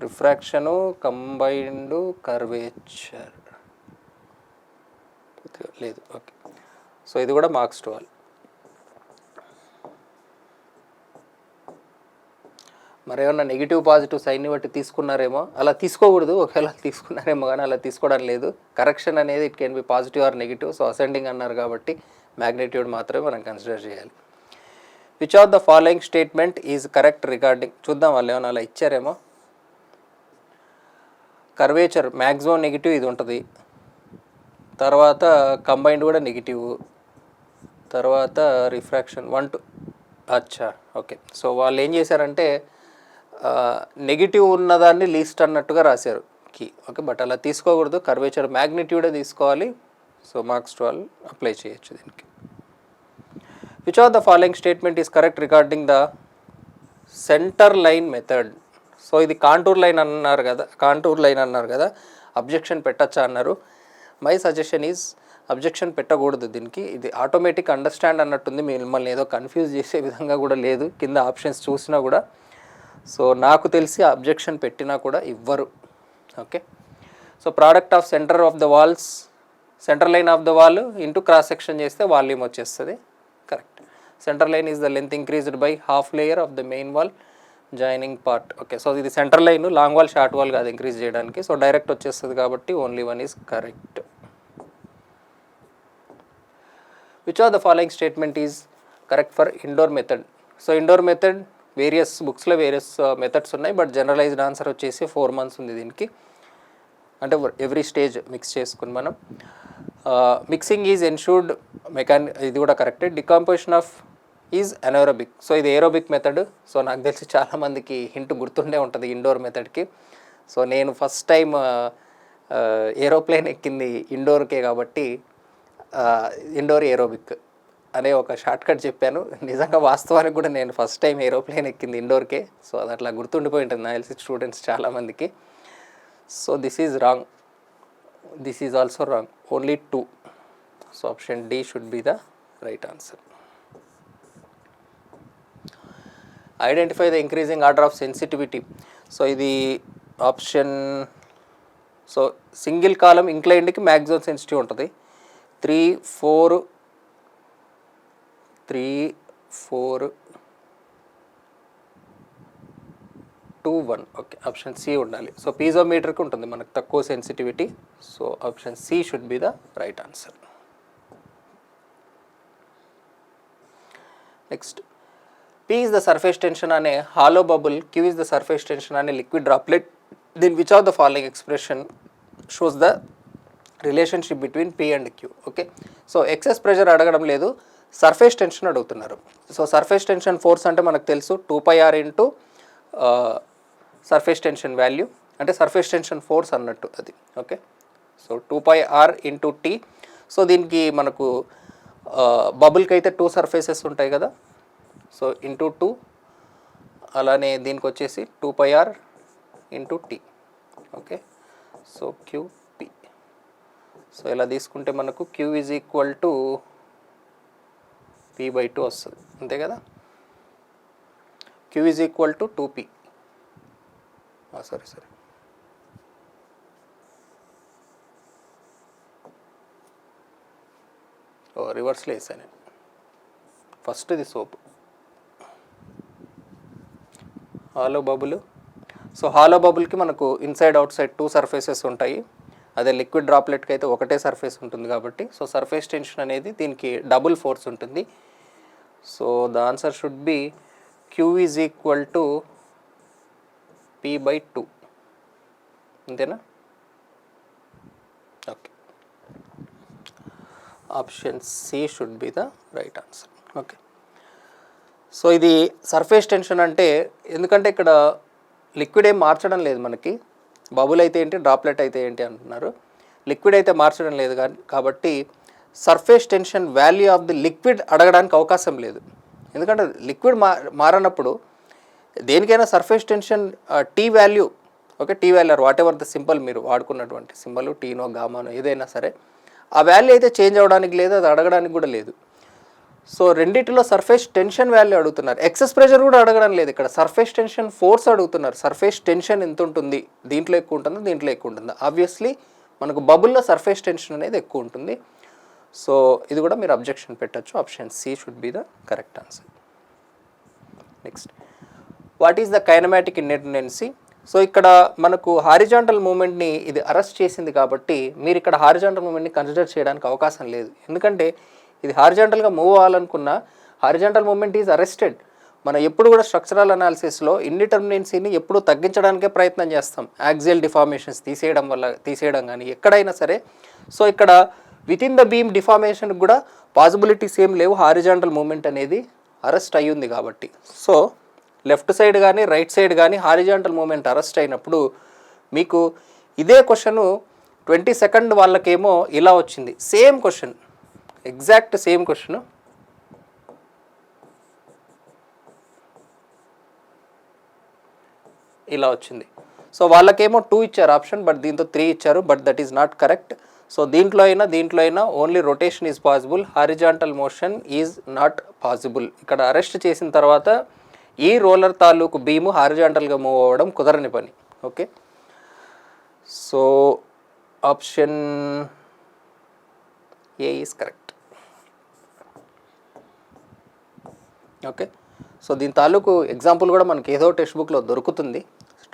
refraction, combined, curvature లేదు. ఓకే, సో ఇది కూడా మార్క్స్ టు ఆల్. మరేమన్నా నెగిటివ్ పాజిటివ్ సైన్ని బట్టి తీసుకున్నారేమో, అలా తీసుకోకూడదు. ఒకవేళ తీసుకున్నారేమో కానీ అలా తీసుకోవడం లేదు. కరెక్షన్ అనేది it can be positive or negative. So ascending అన్నారు కాబట్టి మ్యాగ్నిట్యూడ్ మాత్రమే మనం కన్సిడర్ చేయాలి. Which of the following statement is correct regarding, చూద్దాం వాళ్ళు ఏమైనా అలా ఇచ్చారేమో. కర్వేచర్ మ్యాక్సిమం నెగిటివ్ ఇది ఉంటుంది, తర్వాత కంబైన్డ్ కూడా నెగిటివ్, తర్వాత రిఫ్రాక్షన్ 1 2. అచ్చా, ఓకే. సో వాళ్ళు ఏం చేశారంటే నెగిటివ్ ఉన్నదాన్ని లీస్ట్ అన్నట్టుగా రాశారు కీ. ఓకే, బట్ అలా తీసుకోకూడదు. కర్వేచర్ మ్యాగ్నిట్యూడే తీసుకోవాలి. సో మార్క్స్ 12 అప్లై చేయొచ్చు దీనికి. Which of the following statement is correct regarding the centre line method. So ఇది కాంటూర్ లైన్ అన్నారు కదా, అబ్జెక్షన్ పెట్టచ్చా అన్నారు. మై సజెషన్ ఈజ్ అబ్జెక్షన్ పెట్టకూడదు దీనికి. ఇది ఆటోమేటిక్ అండర్స్టాండ్ అన్నట్టుంది, మిమ్మల్ని ఏదో కన్ఫ్యూజ్ చేసే విధంగా కూడా లేదు కింద ఆప్షన్స్ చూసినా కూడా. సో నాకు తెలిసి అబ్జెక్షన్ పెట్టినా కూడా ఇవ్వరు. Okay. So product of centre of the walls, centre line of the wall into cross section చేస్తే వాల్యూమ్ వచ్చేస్తుంది. Correct. Centre line is the length increased by half layer of the main wall joining part. Okay. So ఇది centre line, long wall short wall కాదు increase చేయడానికి. So direct వచ్చేస్తుంది కాబట్టి only one is correct. Which are the following statement is correct for Indore method? So indoor method various బుక్స్లో various methods ఉన్నాయి, but generalized answer వచ్చేసి 4 months ఉంది దీనికి. అంటే ఎవ్రీ స్టేజ్ మిక్స్ చేసుకుని మనం. మిక్సింగ్ ఈజ్ ఎన్షూర్డ్ ఇది కూడా కరెక్టే. Decomposition of is anaerobic. So ఇది ఏరోబిక్ మెథడ్. సో నాకు తెలిసి చాలామందికి హింట్ గుర్తుండే ఉంటుంది ఇండోర్ మెథడ్కి. సో నేను ఫస్ట్ టైం ఏరోప్లేన్ ఎక్కింది ఇండోర్కే కాబట్టి ఇండోర్ ఏరోబిక్ అనే ఒక షార్ట్ కట్ చెప్పాను. నిజంగా వాస్తవానికి కూడా నేను ఫస్ట్ టైం ఏరోప్లేన్ ఎక్కింది ఇండోర్కే. సో అది అట్లా గుర్తుండిపోయి ఉంటుంది నాకు తెలిసి స్టూడెంట్స్ చాలామందికి. So this is wrong, this is also wrong, only 2. So option D should be the right answer. Identify the increasing order of sensitivity. So ఇది ఆప్షన్, సో సింగిల్ కాలం ఇంక్లైన్డ్కి maximum sensitive ఉంటుంది. 3, 4, 2, 1. Okay. Option C ఉండాలి. So పీజోమీటర్కి ఉంటుంది మనకు తక్కువ sensitivity. So option C should be the right answer. Next, P is the surface tension on a hollow bubble, Q is the surface tension on a liquid droplet. Then which of the following expression shows the relationship between P and Q? Okay. So excess pressure అడగడం లేదు, surface tension అడుగుతున్నారు. So surface tension force అంటే మనకు తెలుసు 2πr into surface tension value, అంటే surface tension force అన్నట్టు అది. Okay. So 2πr into T. So దీనికి మనకు బబుల్కి అయితే 2 సర్ఫేసెస్ ఉంటాయి కదా. సో ఇంటూ 2, అలానే దీనికి వచ్చేసి 2πr into T. Okay. So QP. So ఇలా తీసుకుంటే మనకు Q is equal to P/2 వస్తుంది, అంతే కదా. Q is equal to 2P. సరే రివర్స్లో వేసాను ఫస్ట్. ఇది soap hollow bubble. So hollow బబుల్కి మనకు ఇన్సైడ్ అవుట్ సైడ్ 2 సర్ఫేసెస్ ఉంటాయి. అదే లిక్విడ్ డ్రాప్లెట్కి అయితే ఒకటే సర్ఫేస్ ఉంటుంది కాబట్టి సో సర్ఫేస్ టెన్షన్ అనేది దీనికి డబుల్ ఫోర్స్ ఉంటుంది. So the answer should be Q is equal to P/2, అంతేనా. Okay. Option C should be the right answer. Okay. So ఇది సర్ఫేస్ టెన్షన్ అంటే, ఎందుకంటే ఇక్కడ లిక్విడ్ ఏం మార్చడం లేదు మనకి, బబుల్ అయితే ఏంటి డ్రాప్లెట్ అయితే ఏంటి అంటున్నారు. లిక్విడ్ అయితే మార్చడం లేదు కాబట్టి surface tension value of the liquid అడగడానికి అవకాశం లేదు. ఎందుకంటే లిక్విడ్ మారనప్పుడు దేనికైనా surface tension T value, okay, T value whatever the symbol మీరు వాడుకున్నటువంటి సింబల్ టీనో గామానో ఏదైనా సరే ఆ వాల్యూ అయితే చేంజ్ అవ్వడానికి లేదు, అది అడగడానికి కూడా లేదు. సో రెండిటిలో సర్ఫేస్ టెన్షన్ వాల్యూ అడుగుతున్నారు, ఎక్సెస్ ప్రెషర్ కూడా అడగడం లేదు. ఇక్కడ సర్ఫేస్ టెన్షన్ ఫోర్స్ అడుగుతున్నారు. సర్ఫేస్ టెన్షన్ ఎంత ఉంటుంది, దీంట్లో ఎక్కువ ఉంటుందా దీంట్లో ఎక్కువ ఉంటుందా. ఆబ్వియస్లీ మనకు బబుల్లో సర్ఫేస్ టెన్షన్ అనేది ఎక్కువ ఉంటుంది. సో ఇది కూడా మీరు అబ్జెక్షన్ పెట్టచ్చు. Option C should be the correct answer. Next, what is the kinematic intensity. So ఇక్కడ మనకు హారిజాంటల్ మూమెంట్ని ఇది అరెస్ట్ చేసింది కాబట్టి మీరు ఇక్కడ హారిజాంటల్ మూమెంట్ని కన్సిడర్ చేయడానికి అవకాశం లేదు. ఎందుకంటే ఇది హారిజాంటల్గా మూవ్ అవ్వాలనుకున్న హారిజాంటల్ మూమెంట్ ఈజ్ అరెస్టెడ్. మనం ఎప్పుడు కూడా స్ట్రక్చరల్ అనాలిసిస్లో ఇండిటర్మినెన్సీని ఎప్పుడు తగ్గించడానికే ప్రయత్నం చేస్తాం, యాక్సియల్ డిఫార్మేషన్స్ తీసేయడం కానీ ఎక్కడైనా సరే. సో ఇక్కడ విత్ ఇన్ ద బీమ్ డిఫార్మేషన్కి కూడా పాసిబిలిటీస్ ఏం లేవు, హారిజాంటల్ మూమెంట్ అనేది అరెస్ట్ అయ్యింది కాబట్టి. సో లెఫ్ట్ సైడ్ కానీ రైట్ సైడ్ కానీ హారిజాంటల్ మూమెంట్ అరెస్ట్ అయినప్పుడు మీకు ఇదే క్వశ్చను 22nd వాళ్ళకేమో ఇలా వచ్చింది, same question, exact same question. ఇలా వచ్చింది. సో వాళ్ళకేమో 2 ఇచ్చారు ఆప్షన్, బట్ దీంతో 3 ఇచ్చారు, but that is not correct. So దీంట్లో అయినా only rotation is possible, horizontal motion is not possible. ఇక్కడ అరెస్ట్ చేసిన తర్వాత ఈ రోలర్ తాలూకు బీము హారిజాంటల్గా మూవ్ అవ్వడం కుదరని పని. Okay, so option A is correct. Okay, so దీని తాలూకు ఎగ్జాంపుల్ కూడా మనకి ఏదో టెక్స్ట్ బుక్లో దొరుకుతుంది,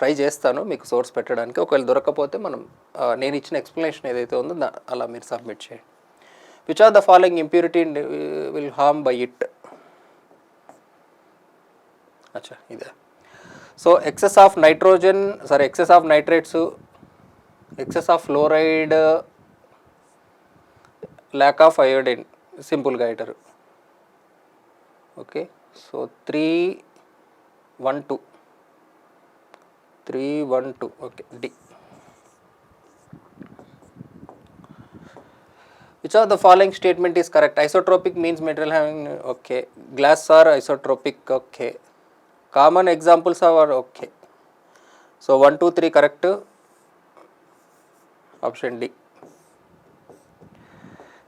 ట్రై చేస్తాను మీకు సోర్స్ పెట్టడానికి. ఒకవేళ దొరకకపోతే మనం నేను ఇచ్చిన ఎక్స్ప్లెనేషన్ ఏదైతే ఉందో అలా మీరు సబ్మిట్ చేయండి. Which are the following impurity will harm by it? అచ్చా ఇదే. So excess of nitrogen, excess of nitrates, excess of fluoride, lack of iodine, సింపుల్గా ఐటరు. Okay, so 312. Okay, D. Which of the following statement is correct? Isotropic means material having, okay. Glass are isotropic, okay. Common examples are, okay. So 1, 2, 3 correct. Option D.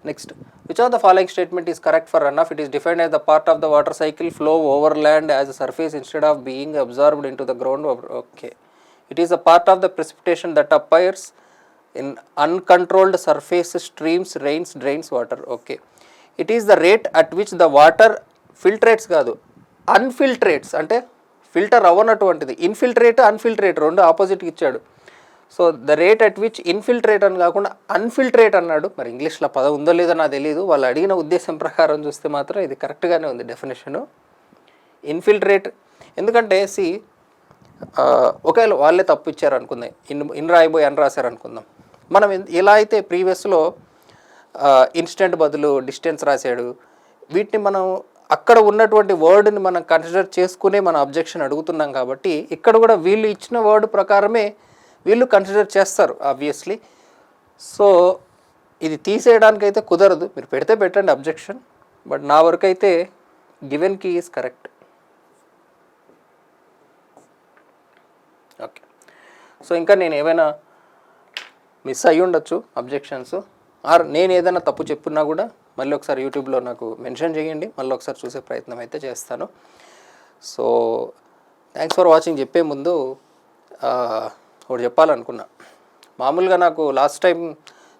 Next, which of the following statement is correct for runoff? It is defined as the part of the water cycle flow over land as a surface instead of being absorbed into the ground. Okay, it is a part of the precipitation that appears in uncontrolled surface streams, rains, drains water. Okay, it is the rate at which the water filtrates కాదు, unfiltrates, అంటే filter అవ్వనటువంటిది. Infiltrate, అన్ఫిల్ట్రేట్ రెండు ఆపోజిట్కి ఇచ్చాడు. So the rate at which infiltrate అని కాకుండా అన్ఫిల్ట్రేట్ అన్నాడు. మరి ఇంగ్లీష్లో పదం ఉందో లేదో నాకు తెలియదు, వాళ్ళు అడిగిన ఉద్దేశం ప్రకారం చూస్తే మాత్రం ఇది కరెక్ట్గానే ఉంది డెఫినేషను. ఇన్ఫిల్ట్రేట్ ఎందుకంటే ఒకవేళ వాళ్ళే తప్పు ఇచ్చారు అనుకుందాం, ఇన్ రాయిపోయి అని రాశారు అనుకుందాం. మనం ఎలా అయితే ప్రీవియస్లో ఇన్స్టెంట్ బదులు డిస్టెన్స్ రాశాడు, వీటిని మనం అక్కడ ఉన్నటువంటి వర్డ్ని మనం కన్సిడర్ చేసుకునే మన అబ్జెక్షన్ అడుగుతున్నాం. కాబట్టి ఇక్కడ కూడా వీళ్ళు ఇచ్చిన వర్డ్ ప్రకారమే వీళ్ళు కన్సిడర్ చేస్తారు ఆబ్వియస్లీ. సో ఇది తీసేయడానికి అయితే కుదరదు, మీరు పెడితే పెట్టండి అబ్జెక్షన్, బట్ నా వరకు అయితే given key is correct. Okay, so ఇంకా నేను ఏమైనా మిస్ అయ్యి ఉండొచ్చు అబ్జెక్షన్స్, ఆర్ నేను ఏదైనా తప్పు చెప్పున్నా కూడా మళ్ళీ ఒకసారి యూట్యూబ్లో నాకు మెన్షన్ చేయండి, మళ్ళీ ఒకసారి చూసే ప్రయత్నం అయితే చేస్తాను. So thanks for watching. చెప్పే ముందు ఒకటి చెప్పాలనుకున్నా. మామూలుగా నాకు లాస్ట్ టైం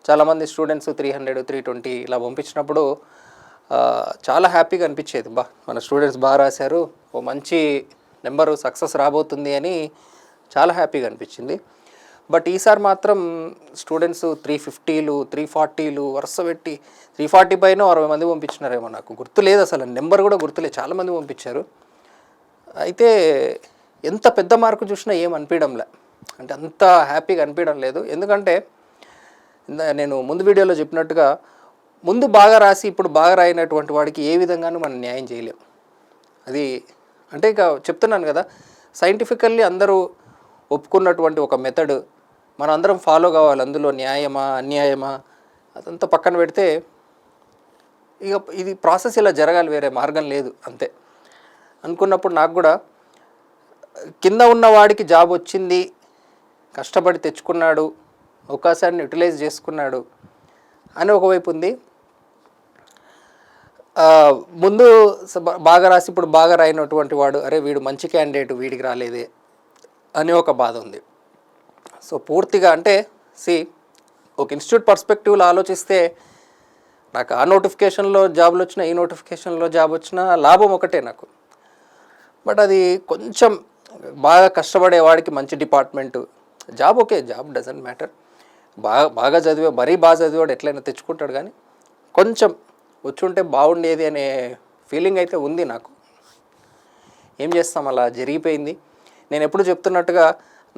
చాలామంది స్టూడెంట్స్ 300, 320 ఇలా పంపించినప్పుడు చాలా హ్యాపీగా అనిపించేది. మన స్టూడెంట్స్ బాగా రాశారు, ఓ మంచి నెంబరు సక్సెస్ రాబోతుంది అని చాలా హ్యాపీగా అనిపించింది. బట్ ఈసారి మాత్రం స్టూడెంట్స్ 350లు 340లు వరుస పెట్టి 340 పైన 60 మంది పంపించినారేమో, నాకు గుర్తులేదు అసలు, నెంబర్ కూడా గుర్తులేదు, చాలామంది పంపించారు. అయితే ఎంత పెద్ద మార్కు చూసినా ఏం అనిపించడంలే, అంటే అంత హ్యాపీగా అనిపించడం లేదు. ఎందుకంటే నేను ముందు వీడియోలో చెప్పినట్టుగా ముందు బాగా రాసి ఇప్పుడు బాగా రాయినటువంటి వాడికి ఏ విధంగానూ మనం న్యాయం చేయలేం. అది అంటే ఇక చెప్తున్నాను కదా, సైంటిఫికల్లీ అందరూ ఒప్పుకున్నటువంటి ఒక మెథడ్ మనం అందరం ఫాలో కావాలి. అందులో న్యాయమా అన్యాయమా అదంతా పక్కన పెడితే ఇక ఇది ప్రాసెస్ ఇలా జరగాలి, వేరే మార్గం లేదు అంతే అనుకున్నప్పుడు నాకు కూడా కింద ఉన్న వాడికి జాబ్ వచ్చింది, కష్టపడి తెచ్చుకున్నాడు, అవకాశాన్ని యూటిలైజ్ చేసుకున్నాడు అని ఒకవైపు ఉంది. ముందు బాగా రాసి ఇప్పుడు బాగా రాయినటువంటి వాడు అరే వీడు మంచి క్యాండిడేట్ వీడికి రాలేదే అని ఒక బాధ ఉంది. సో పూర్తిగా అంటే ఒక ఇన్స్టిట్యూట్ పర్స్పెక్టివ్లో ఆలోచిస్తే నాకు ఆ నోటిఫికేషన్లో జాబ్లు వచ్చినా ఈ నోటిఫికేషన్లో జాబ్ వచ్చినా లాభం ఒకటే నాకు. బట్ అది కొంచెం బాగా కష్టపడేవాడికి మంచి department job, okay job doesn't matter, బాగా చదివే మరీ బాగా చదివాడు ఎట్లయినా తెచ్చుకుంటాడు, కానీ కొంచెం వచ్చుంటే బాగుండేది అనే ఫీలింగ్ అయితే ఉంది నాకు. ఏం చేస్తాం, అలా జరిగిపోయింది. నేను ఎప్పుడు చెప్తున్నట్టుగా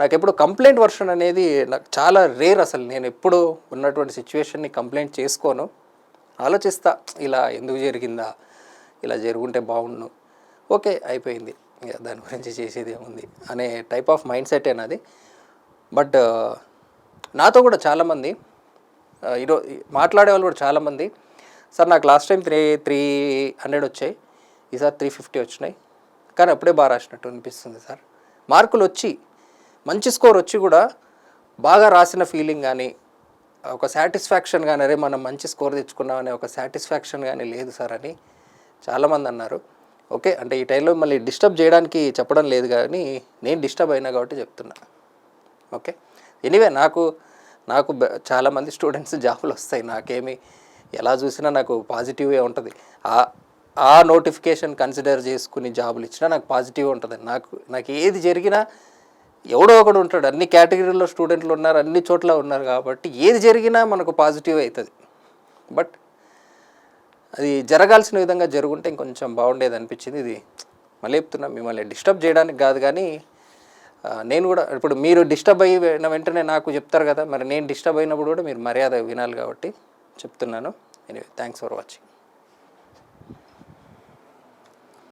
నాకు ఎప్పుడు కంప్లైంట్ వర్షన్ అనేది నాకు చాలా రేర్. అసలు నేను ఎప్పుడు ఉన్నటువంటి సిచ్యువేషన్ని కంప్లైంట్ చేసుకోను, ఆలోచిస్తా ఇలా ఎందుకు జరిగిందా, ఇలా జరుగుంటే బాగుండు, ఓకే అయిపోయింది, ఇక దాని గురించి చేసేది ఏముంది అనే టైప్ ఆఫ్ మైండ్ సెట్ అనేది. బట్ నాతో కూడా చాలామంది ఈరోజు మాట్లాడే వాళ్ళు కూడా చాలామంది, సార్ నాకు లాస్ట్ టైం 300 వచ్చాయి, ఈసారి 350 వచ్చినాయి, కానీ అప్పుడే బాగా రాసినట్టు అనిపిస్తుంది సార్. మార్కులు వచ్చి మంచి స్కోర్ వచ్చి కూడా బాగా రాసిన ఫీలింగ్ కానీ ఒక సాటిస్ఫాక్షన్ కానీ, అరే మనం మంచి స్కోర్ తెచ్చుకున్నామనే ఒక సాటిస్ఫాక్షన్ కానీ లేదు సార్ అని చాలామంది అన్నారు. ఓకే, అంటే ఈ టైంలో మళ్ళీ డిస్టర్బ్ చేయడానికి చెప్పడం లేదు, కానీ నేను డిస్టర్బ్ అయినా కాబట్టి చెప్తున్నా. ఓకే, ఎనీవే నాకు చాలామంది స్టూడెంట్స్ జాబులు వస్తాయి. నాకేమి ఎలా చూసినా నాకు పాజిటివే ఉంటుంది. ఆ నోటిఫికేషన్ కన్సిడర్ చేసుకుని జాబులు ఇచ్చినా నాకు పాజిటివ్ ఉంటుంది. నాకు ఏది జరిగినా ఎవడో ఒకడు ఉంటాడు. అన్ని కేటగిరీలో స్టూడెంట్లు ఉన్నారు, అన్ని చోట్ల ఉన్నారు, కాబట్టి ఏది జరిగినా మనకు పాజిటివ్ అవుతుంది. బట్ అది జరగాల్సిన విధంగా జరుగుంటే ఇంకొంచెం బాగుండేది అనిపించింది. ఇది మళ్ళీ చెప్తున్నా, మిమ్మల్ని డిస్టర్బ్ చేయడానికి కాదు, కానీ నేను కూడా ఇప్పుడు మీరు డిస్టర్బ్ అయిన వెంటనే నాకు చెప్తారు కదా, మరి నేను డిస్టర్బ్ అయినప్పుడు కూడా మీరు మర్యాద వినాలి కాబట్టి చెప్తున్నాను. Anyway, thanks for watching.